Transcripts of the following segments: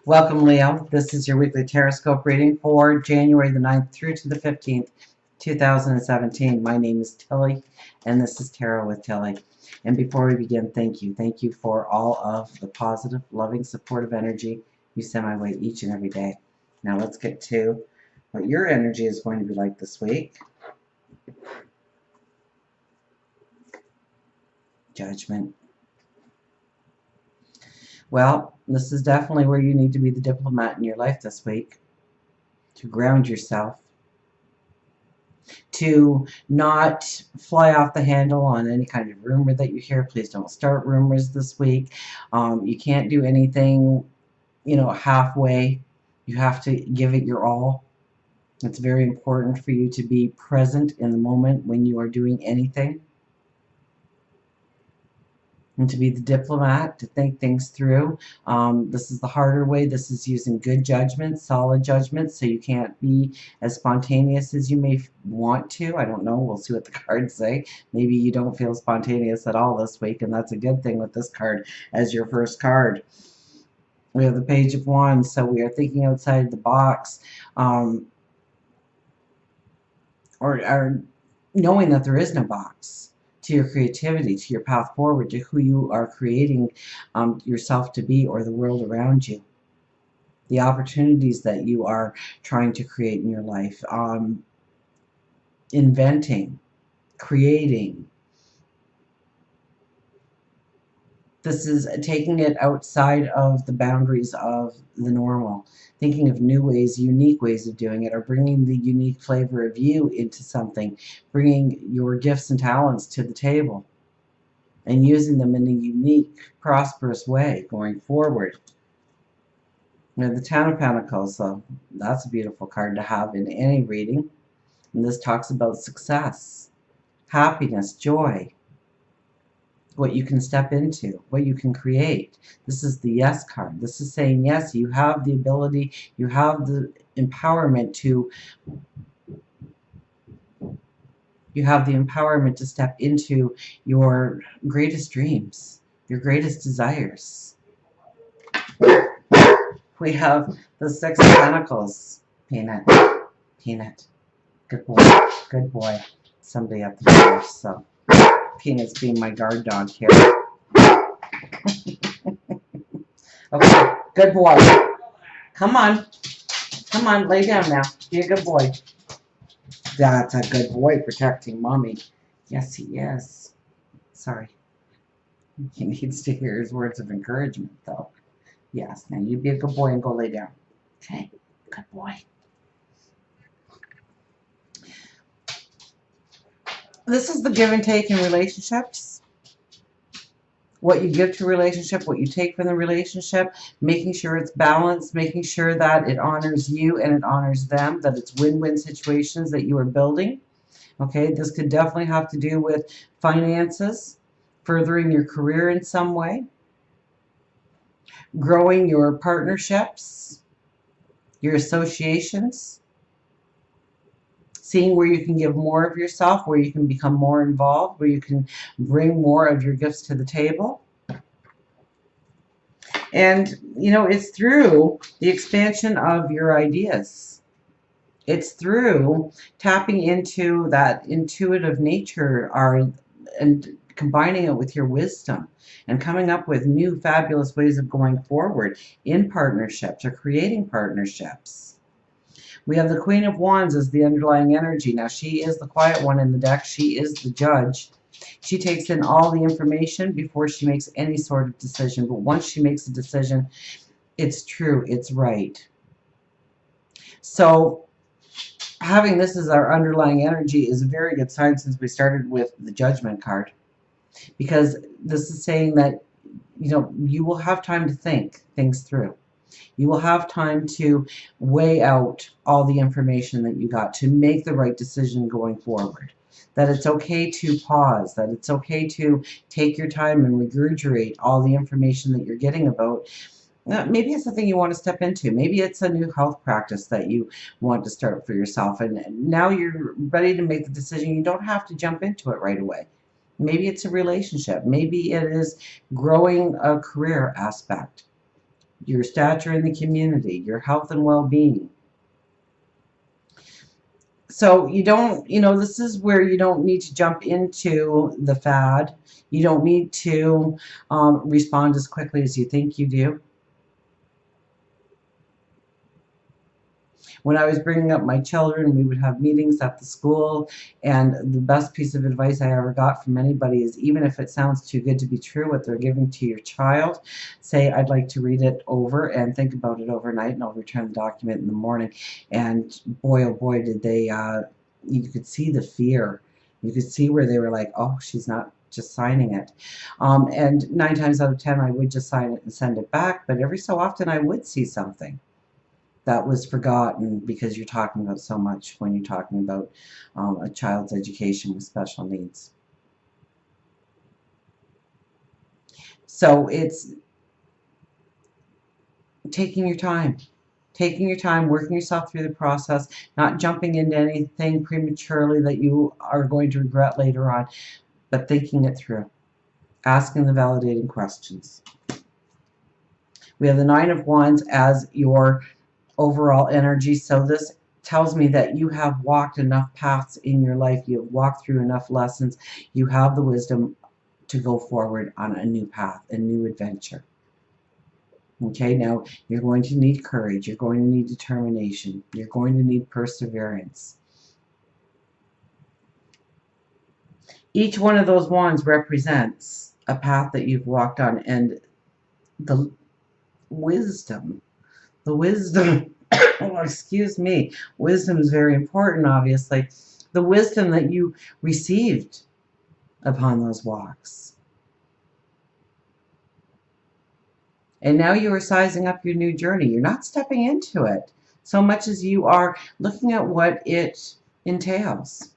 Welcome, Leo. This is your weekly Teroscope reading for January the 9th through to the 15th, 2017. My name is Tilly, and this is Tarot with Tilly. And before we begin, thank you. Thank you for all of the positive, loving, supportive energy you send my way each and every day. Now let's get to what your energy is going to be like this week. Judgment. Well, this is definitely where you need to be the diplomat in your life this week. To ground yourself. To not fly off the handle on any kind of rumor that you hear. Please don't start rumors this week. You can't do anything, halfway. You have to give it your all. It's very important for you to be present in the moment when you are doing anything. And to be the diplomat, to think things through. This is the harder way. This is using good judgment, solid judgment, so you can't be as spontaneous as you may want to. I don't know. We'll see what the cards say. Maybe you don't feel spontaneous at all this week, and that's a good thing with this card as your first card. We have the Page of Wands, so we are thinking outside the box, or knowing that there is no box. To your creativity, to your path forward, to who you are creating yourself to be, or the world around you. The opportunities that you are trying to create in your life. Inventing, creating. This is taking it outside of the boundaries of the normal. Thinking of new ways, unique ways of doing it, or bringing the unique flavor of you into something. Bringing your gifts and talents to the table. And using them in a unique, prosperous way going forward. We have the Ten of Pentacles, so that's a beautiful card to have in any reading. And this talks about success, happiness, joy. What you can step into, what you can create. This is the yes card. This is saying yes, you have the ability, you have the empowerment to step into your greatest dreams, your greatest desires. We have the Six of Pentacles. Peanut. Good boy. Good boy. Somebody at the door, so Peanut's being my guard dog here. Okay, good boy. Come on. Come on, lay down now. Be a good boy. That's a good boy protecting Mommy. Yes, he is. Sorry. He needs to hear his words of encouragement, though. Yes, now you be a good boy and go lay down. Okay, good boy. This is the give and take in relationships. What you give to a relationship, what you take from the relationship, making sure it's balanced, making sure that it honors you and it honors them, that it's win-win situations that you are building. Okay, this could definitely have to do with finances, furthering your career in some way, growing your partnerships, your associations, seeing where you can give more of yourself, where you can become more involved, where you can bring more of your gifts to the table. And, it's through the expansion of your ideas. It's through tapping into that intuitive nature and combining it with your wisdom and coming up with new fabulous ways of going forward in partnerships or creating partnerships. We have the Queen of Wands as the underlying energy. Now, she is the quiet one in the deck. She is the judge. She takes in all the information before she makes any sort of decision. But once she makes a decision, it's true. It's right. So having this as our underlying energy is a very good sign since we started with the Judgment card. Because this is saying that, you will have time to think things through. You will have time to weigh out all the information that you got to make the right decision going forward. That it's okay to pause, that it's okay to take your time and regurgitate all the information that you're getting about. Maybe it's something you want to step into. Maybe it's a new health practice that you want to start for yourself. And now you're ready to make the decision. You don't have to jump into it right away. Maybe it's a relationship. Maybe it is growing a career aspect. your stature in the community, your health and well-being. So you don't, this is where you don't need to jump into the fad. You don't need to respond as quickly as you think you do. When I was bringing up my children, we would have meetings at the school, and the best piece of advice I ever got from anybody is, even if it sounds too good to be true, what they're giving to your child, say, I'd like to read it over and think about it overnight, and I'll return the document in the morning. And boy, oh boy, did they, you could see the fear. You could see where they were like, oh, she's not just signing it. And 9 times out of 10, I would just sign it and send it back, but every so often I would see something that was forgotten, because you're talking about so much when you're talking about a child's education with special needs. So it's taking your time, working yourself through the process, not jumping into anything prematurely that you are going to regret later on, but thinking it through, asking the validating questions. We have the Nine of Wands as your overall energy. So this tells me that you have walked enough paths in your life. You have walked through enough lessons. You have the wisdom to go forward on a new path, a new adventure. Okay, now you're going to need courage. You're going to need determination. You're going to need perseverance. Each one of those wands represents a path that you've walked on, and the wisdom, oh, excuse me, wisdom is very important, obviously. The wisdom that you received upon those walks. And now you are sizing up your new journey. You're not stepping into it so much as you are looking at what it entails.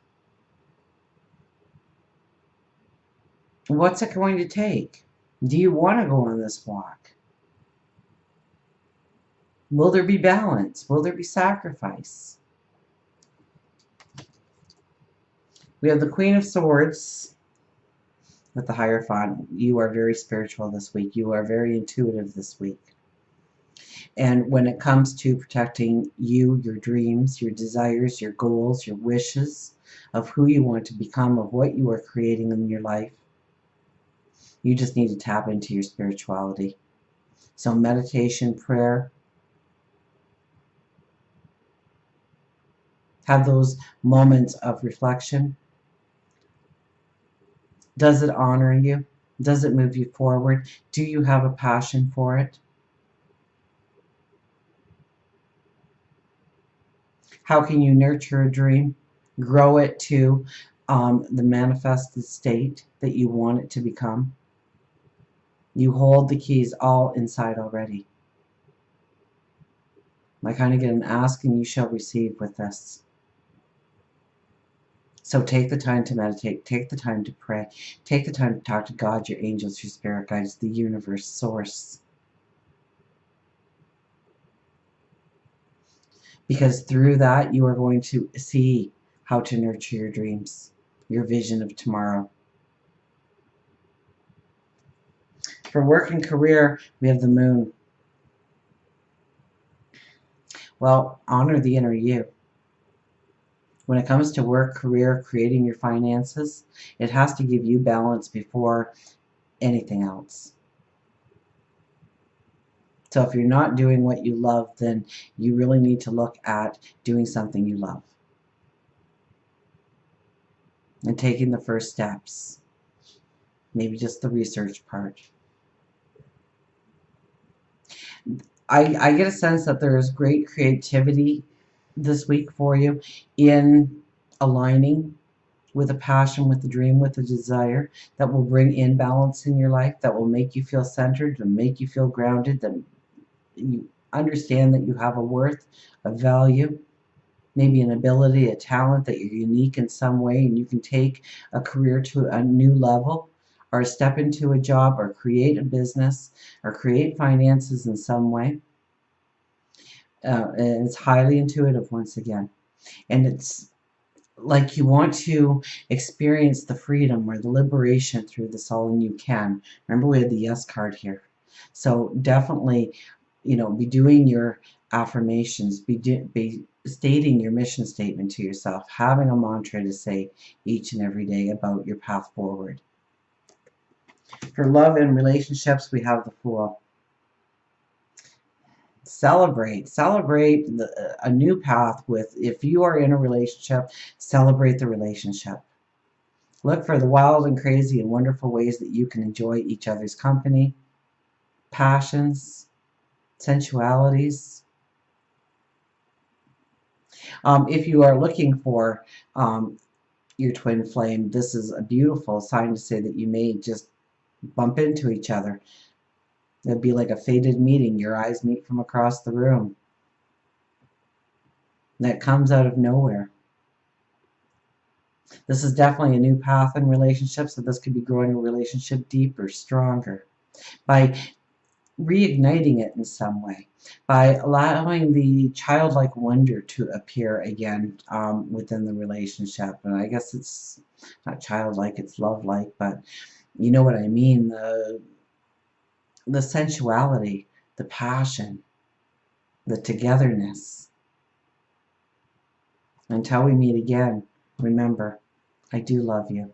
What's it going to take? Do you want to go on this walk? Will there be balance? Will there be sacrifice? We have the Queen of Swords with the Hierophant. You are very spiritual this week. You are very intuitive this week. And when it comes to protecting you, your dreams, your desires, your goals, your wishes of who you want to become, of what you are creating in your life, you just need to tap into your spirituality. So meditation, prayer, have those moments of reflection. Does it honor you? Does it move you forward? Do you have a passion for it? How can you nurture a dream, grow it to the manifested state that you want it to become? You hold the keys all inside already. I kind of get an ask and you shall receive with this. So take the time to meditate, take the time to pray, take the time to talk to God, your angels, your spirit guides, the universe, source. Because through that, you are going to see how to nurture your dreams, your vision of tomorrow. For work and career, we have the Moon. Well, honor the inner you. When it comes to work, career, creating your finances, it has to give you balance before anything else. So if you're not doing what you love, then you really need to look at doing something you love and taking the first steps. Maybe just the research part. I get a sense that there is great creativity this week for you in aligning with a passion, with a dream, with a desire that will bring in balance in your life, that will make you feel centered, and make you feel grounded, that you understand that you have a worth, a value, maybe an ability, a talent, that you're unique in some way, and you can take a career to a new level, or step into a job, or create a business, or create finances in some way. And it's highly intuitive once again. And it's like you want to experience the freedom or the liberation through this all, and you can. Remember, we had the Yes card here. So definitely be doing your affirmations, be stating your mission statement to yourself, having a mantra to say each and every day about your path forward. For love and relationships, we have the Fool. Celebrate a new path with, if you are in a relationship, celebrate the relationship. Look for the wild and crazy and wonderful ways that you can enjoy each other's company, passions, sensualities. If you are looking for your twin flame, this is a beautiful sign to say that you may just bump into each other. It'd be like a fated meeting. Your eyes meet from across the room. That comes out of nowhere. This is definitely a new path in relationships, so this could be growing a relationship deeper, stronger, by reigniting it in some way, by allowing the childlike wonder to appear again within the relationship. And I guess it's not childlike, it's love-like, but you know what I mean. The sensuality, the passion, the togetherness. Until we meet again, remember, I do love you.